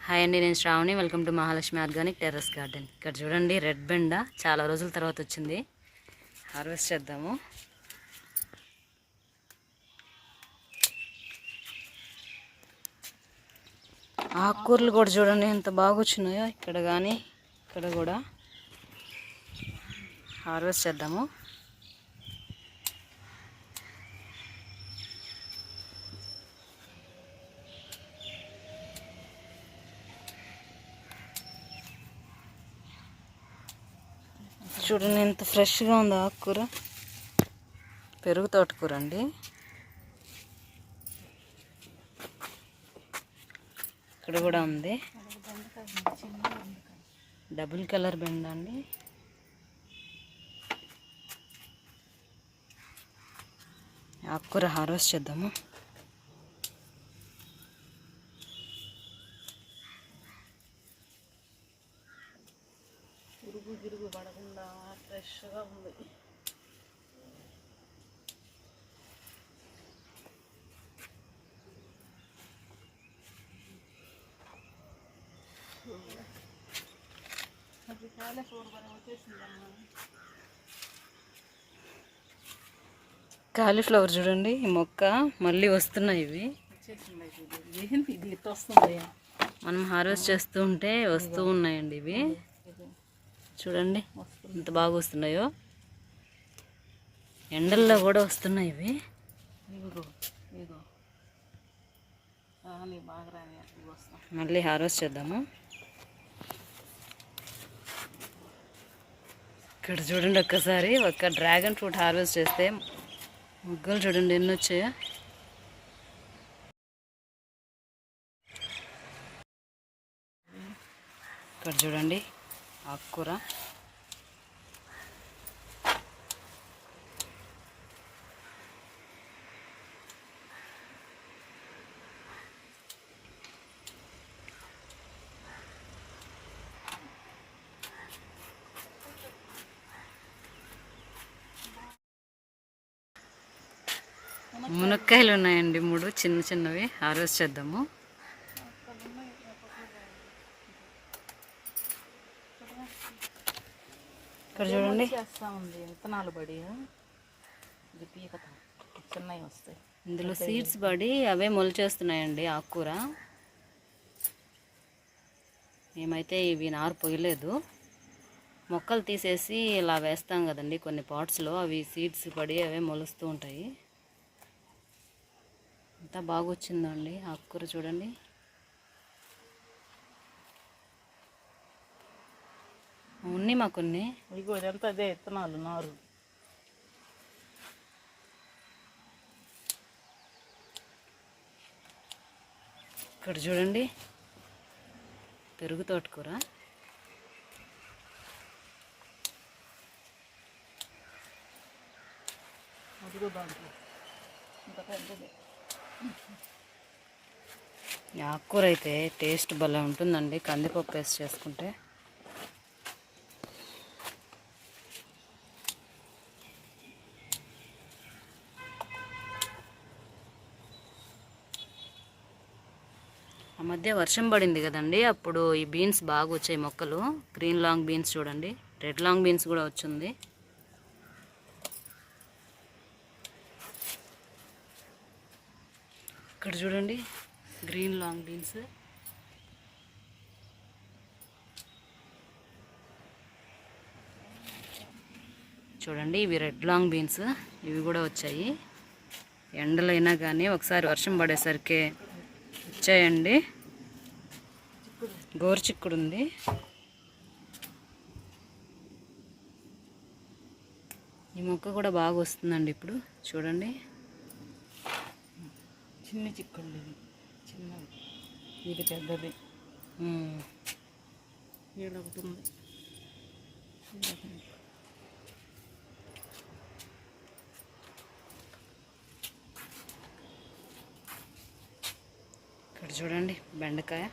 Hi అండి, నేను Shravani. Welcome to Mahalakshmi organic terrace garden. ఇక్కడ చూడండి, రెడ్ బెండ చాలా రోజుల తర్వాత వచ్చింది. హార్వెస్ట్ చేద్దాము. ఆకుకూరలు కూడా చూడండి ఎంత బాగా వచ్చినాయో. ఇక్కడ కానీ ఇక్కడ కూడా హార్వెస్ట్ చేద్దాము. చూడండి ఎంత ఫ్రెష్గా ఉందో ఆకుకూర. పెరుగు తోటకూర అండి. ఇక్కడ కూడా ఉంది. డబుల్ కలర్ బెండ అండి. ఆకుకూర హార్వెస్ట్ చేద్దాము. పురుగు గిరుగు పడకుండా ఫ్రెష్గా ఉంది. అది కాలీఫ్లవర్ పని వచ్చేసిందమ్మా. కాలీఫ్లవర్ చూడండి, ఈ మొక్క మళ్ళీ వస్తున్నాయి. ఇవి ఏంటి ఇది ఇట్లా వస్తుంది? మనం హార్వెస్ట్ చేస్తూ ఉంటే వస్తూ ఉన్నాయండి. ఇవి చూడండి ఎంత బాగా వస్తున్నాయో. ఎండల్లో కూడా వస్తున్నాయి ఇవి. మళ్ళీ హార్వెస్ట్ చేద్దాము. ఇక్కడ చూడండి, ఒక్కసారి ఒక డ్రాగన్ ఫ్రూట్ హార్వెస్ట్ చేస్తే ముగ్గలు చూడండి ఎన్ని వచ్చాయో. ఇక్కడ చూడండి ఆకుకూర. మునక్కాయలు ఉన్నాయండి 3 చిన్న చిన్నవి. హార్వెస్ట్ చేద్దాము. ఇక్కడ చూడండి చేస్తా ఉంది. విత్తనాలు పడి ఇది పీకత చిన్నవి వస్తాయి. ఇందులో సీడ్స్ పడి అవే మొలిచేస్తున్నాయండి ఆకుకూర. మేమైతే ఇవి నారు పొయ్యలేదు. మొక్కలు తీసేసి ఇలా వేస్తాం కదండి కొన్ని పాట్స్లో, అవి సీడ్స్ పడి అవే మొలుస్తూ ఉంటాయి. ఎంత బాగా వచ్చిందండి ఆకుకూర చూడండి. ఉన్నాయి మా కొన్ని. ఇగో ఇదంతా అదే విత్తనాలు నారు. ఇక్కడ చూడండి పెరుగు తోటకూర. అదిగో దాంట్లో ఇంత పెద్దది. ఈ ఆకుకూర అయితే టేస్ట్ భలే ఉంటుందండి కందిపప్పు వేసి చేసుకుంటే. ఆ మధ్య వర్షం పడింది కదండి, అప్పుడు ఈ బీన్స్ బాగా వచ్చాయి మొక్కలు. గ్రీన్ లాంగ్ బీన్స్ చూడండి, రెడ్ లాంగ్ బీన్స్ కూడా వచ్చింది. ఇక్కడ చూడండి గ్రీన్ లాంగ్ బీన్స్. చూడండి ఇవి రెడ్ లాంగ్ బీన్స్. ఇవి కూడా వచ్చాయి. ఎండలైనా కానీ ఒకసారి వర్షం పడేసరికి వచ్చాయండి. గోరుచిక్కుడు ఉంది. ఈ మొక్క కూడా బాగా వస్తుందండి ఇప్పుడు చూడండి. చిన్న చిక్కుళ్ళు ఇవి చిన్నవి, ఇది పెద్దది. ఒకటి ఉంది. ఇక్కడ చూడండి బెండకాయ.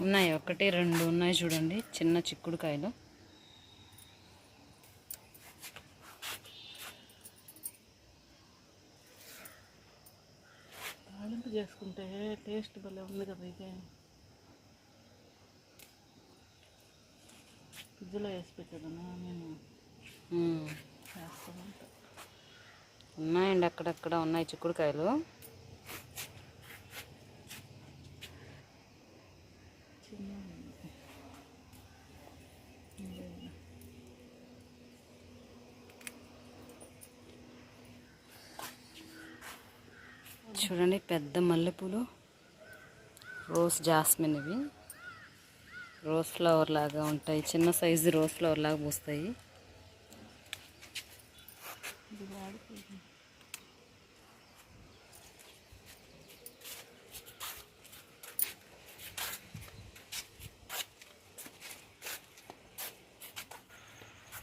ఉన్నాయి 1 2 ఉన్నాయి చూడండి చిన్న చిక్కుడుకాయలు. చేసుకుంటే టేస్ట్ భలే ఉంది కదా ఇదే. ఫ్రిడ్జ్లో వేసి పెట్టేదన్నా నేను చేస్తాను. ఉన్నాయండి, అక్కడక్కడ ఉన్నాయి చిక్కుడుకాయలు. చూడండి పెద్ద మల్లెపూలు, రోజ్ జాస్మిన్. ఇవి రోజ్ ఫ్లవర్ లాగా ఉంటాయి, చిన్న సైజు రోజ్ ఫ్లవర్ లాగా పూస్తాయి.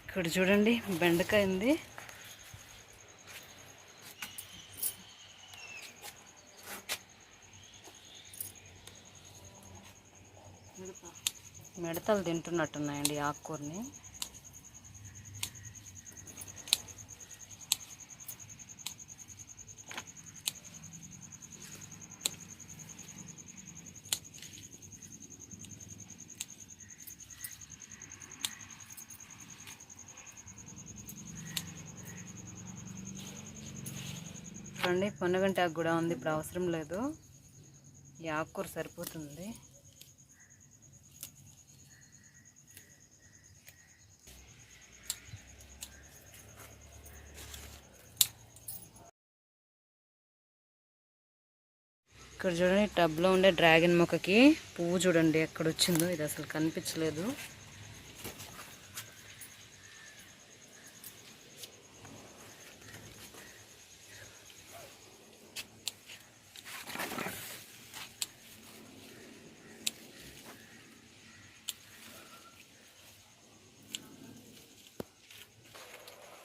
ఇక్కడ చూడండి బెండకాయ ఉంది. మిడతలు తింటున్నట్టున్నాయండి ఆకుకూరని. చూడండి పొన్నగంటి ఆకు కూడా ఉంది, ఇప్పుడు అవసరం లేదు, ఈ ఆకుకూర సరిపోతుంది. ఇక్కడ చూడండి టబ్లో ఉండే డ్రాగన్ మొక్కకి పువ్వు చూడండి ఎక్కడ వచ్చిందో, ఇది అసలు కనిపించలేదు.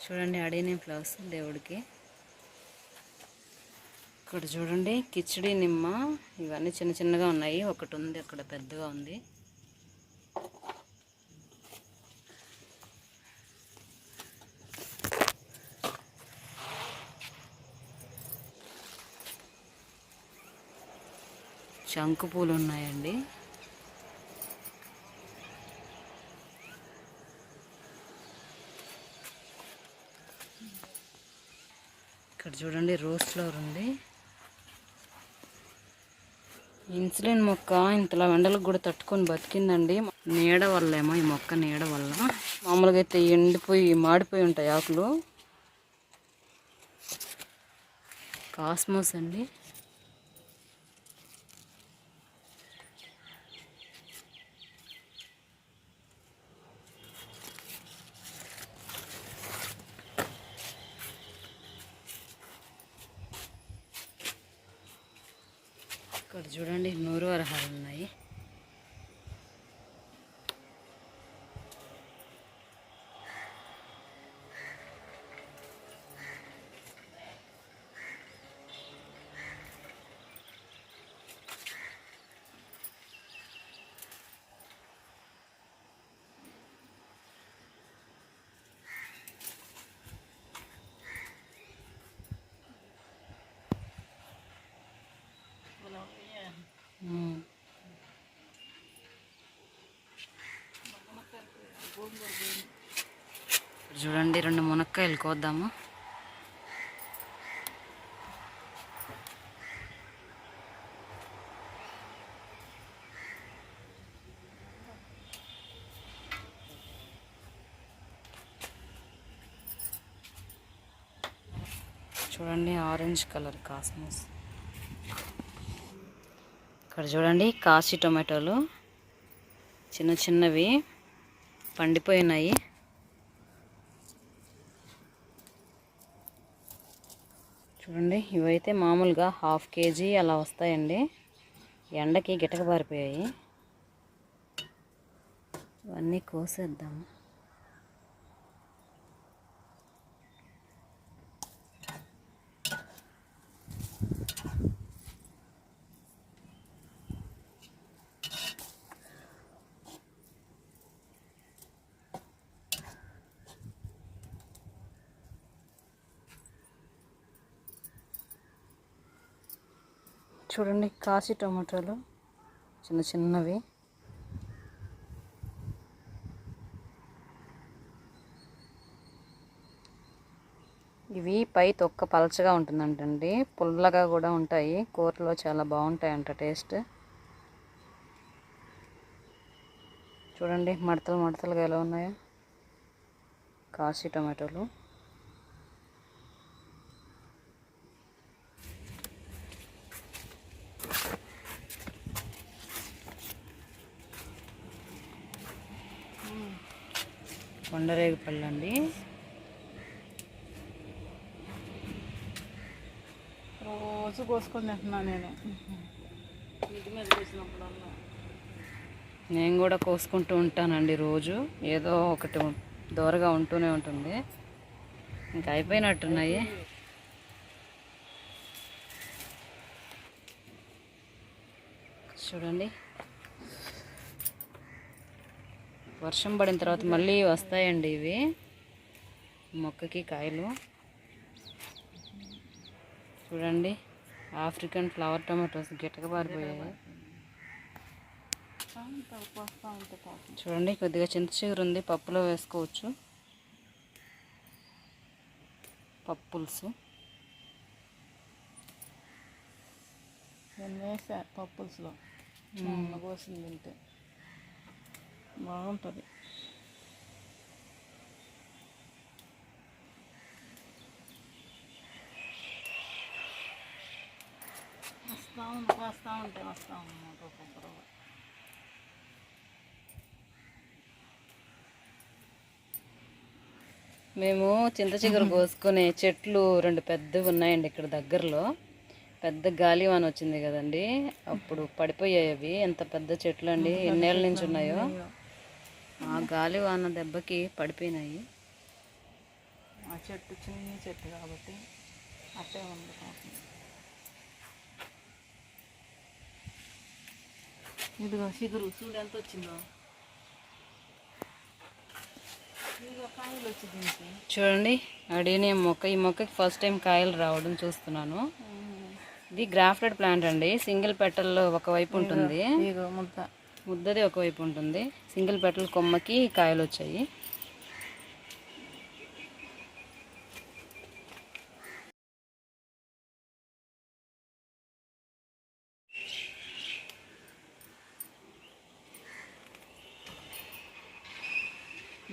చూడండి అడేనే ఫ్లవర్స్ దేవుడికి. ఇక్కడ చూడండి కిచిడి నిమ్మ, ఇవన్నీ చిన్న చిన్నగా ఉన్నాయి, ఒకటి ఉంది అక్కడ పెద్దగా ఉంది. శంకు పూలు ఉన్నాయండి. ఇక్కడ చూడండి రోజ్ ఫ్లవర్ ఉంది. ఇన్సులిన్ మొక్క ఇంతలా ఎండలకు కూడా తట్టుకొని బతికిందండి. నీడ వల్లేమో, ఈ మొక్క నీడ వల్ల. మామూలుగా అయితే ఎండిపోయి మాడిపోయి ఉంటాయి ఆకులు. కాస్మోస్ అండి. ఇక్కడ చూడండి నూరు వరహాలు ఉన్నాయి. చూడండి 2 మునక్కాయలు కోద్దాము. చూడండి ఆరెంజ్ కలర్ కాస్మోస్. ఇక్కడ చూడండి కాశీ టొమాటోలు చిన్న చిన్నవి పండిపోయినాయి. చూడండి ఇవైతే మామూలుగా 1/2 kg అలా వస్తాయండి. ఎండకి గిటకబారిపోయాయి. ఇవన్నీ కోసేద్దాము. చూడండి కాశీ టమాటాలు చిన్న చిన్నవి. ఇవి పై తొక్క పలచగా ఉంటుందంటండి, పుల్లగా కూడా ఉంటాయి, కూరలో చాలా బాగుంటాయంట టేస్ట్. చూడండి మడతలు మడతలుగా ఎలా ఉన్నాయో కాశీ టమాటోలు. కొండరేగు పళ్ళు అండి. రోజు కోసుకొని తింటున్నాను నేను. ఇంటి మీద చేసినప్పుడల్లా నేను కూడా కోసుకుంటూ ఉంటానండి రోజు. ఏదో ఒకటి దూరగా ఉంటూనే ఉంటుంది. ఇంకా అయిపోయినట్టున్నాయి. చూడండి వర్షం పడిన తర్వాత మళ్ళీ వస్తాయండి ఇవి మొక్కకి కాయలు. చూడండి ఆఫ్రికన్ ఫ్లవర్ టమాటోస్ గిట్టకబారిపోయాయి. చూడండి కొద్దిగా చింత చిగురు ఉంది, పప్పులో వేసుకోవచ్చు, పప్పు పులుసు. నేను వేసా పప్పు పులుసులో కోసింది తింటే బాగుంటుంది. వస్తూ ఉంటే ఒక్కొక్కరు. మేము చింత చిగురు కోసుకునే చెట్లు 2 పెద్దవి ఉన్నాయండి ఇక్కడ దగ్గరలో. పెద్ద గాలివాన వచ్చింది కదండి, అప్పుడు పడిపోయాయి అవి. ఎంత పెద్ద చెట్లు అండి, ఎన్నేళ్ళ నుంచి ఉన్నాయో. ఆ గాలివాన దెబ్బకి పడిపోయినాయి. ఆ చెట్టు చిన్న చెట్టు కాబట్టి అట్టే ఉంది. ఇదిగో చిగురు చూడు ఎంత వచ్చిందో. ఇదిగో కాయలు వచ్చింది. చూడండి అడేనియం మొక్క. ఈ మొక్కకి ఫస్ట్ టైం కాయలు రావడం చూస్తున్నాను. ఇది గ్రాఫ్టెడ్ ప్లాంట్ అండి. సింగిల్ పెటల్లో ఒకవైపు ఉంటుంది, ముద్దది ఒకవైపు ఉంటుంది. సింగిల్ పెటల్ కొమ్మకి కాయలు వచ్చాయి.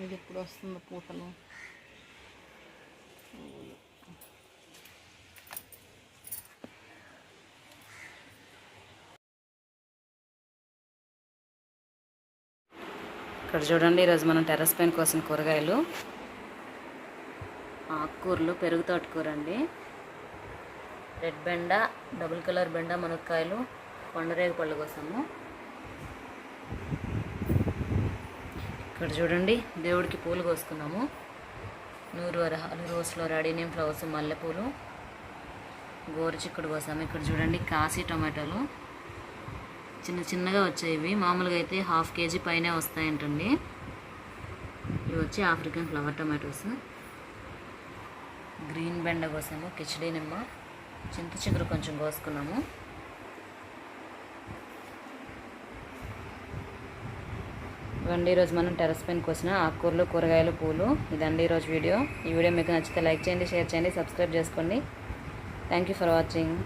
ఇది ఇప్పుడు వస్తుంది పూతలు. ఇక్కడ చూడండి ఈరోజు మనం టెర్రస్ పైన కోసిన కూరగాయలు, ఆకుకూరలు, పెరుగు తోటకూర అండి, రెడ్ బెండ, డబుల్ కలర్ బెండ, మునక్కాయలు, కొండరేగు పళ్ళు కోసాము. ఇక్కడ చూడండి దేవుడికి పూలు కోసుకున్నాము. 100 వరహాలు, రోజ్ ఫ్లవర్, అడేనియం ఫ్లవర్స్, మల్లెపూలు, గోరుచిక్కుడు కోసాము. ఇక్కడ చూడండి కాశీ టమాటాలు చిన్న చిన్నగా వచ్చాయి. ఇవి మామూలుగా అయితే 1/2 kg పైనే వస్తాయంటండి. ఇవి వచ్చి ఆఫ్రికన్ ఫ్లవర్ టమాటోస్. గ్రీన్ బెండ కోసాము, కిచిడీ నిమ్మ, చింత చిగురు కొంచెం కోసుకున్నాము. ఇవండి ఈరోజు మనం టెర్రస్ పైన కోసిన ఆకుకూరలు, కూరగాయలు, పూలు. ఇదండి ఈరోజు వీడియో. ఈ వీడియో మీకు నచ్చితే లైక్ చేయండి, షేర్ చేయండి, సబ్స్క్రైబ్ చేసుకోండి. Thank you for watching.